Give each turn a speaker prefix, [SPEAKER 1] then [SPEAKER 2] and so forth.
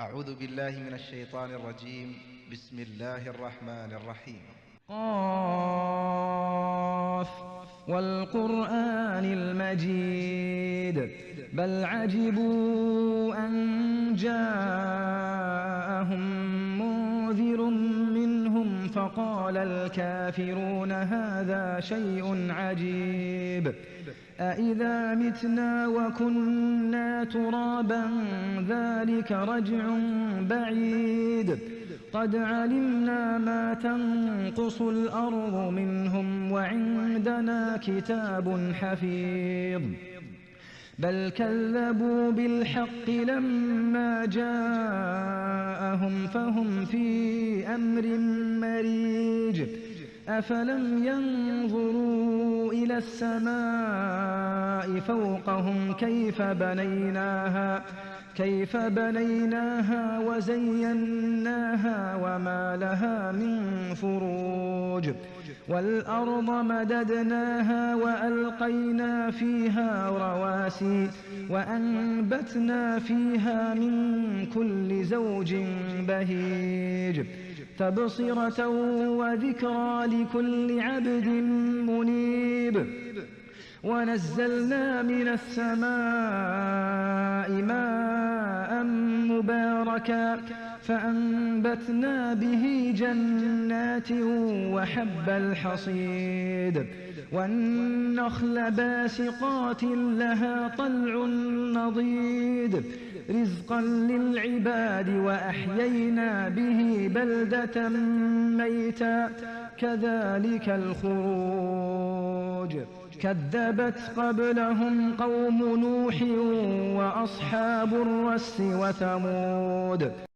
[SPEAKER 1] أعوذ بالله من الشيطان الرجيم. بسم الله الرحمن الرحيم.
[SPEAKER 2] قاف والقرآن المجيد بل عجبوا أن جاءهم منذر منهم فقال الكافرون هذا شيء عجيب أإذا متنا وكنا ترابا ذلك رجع بعيد قد علمنا ما تنقص الأرض منهم وعندنا كتاب حفيظ بل كذبوا بالحق لما جاءهم فهم في أمر مريج أفلم ينظروا إلى السماء فوقهم كيف بنيناها وزيناها وما لها من فروج والأرض مددناها وألقينا فيها رواسي وأنبتنا فيها من كل زوج بهيج تبصرة وذكرى لكل عبد منيب ونزلنا من السماء ماء مباركا فأنبتنا به جنات وحب الحصيد والنخل باسقات لها طلع نضيد رزقا للعباد وأحيينا به بلدة ميتا كذلك الخروج كذبت قبلهم قوم نوح وأصحاب الرس وثمود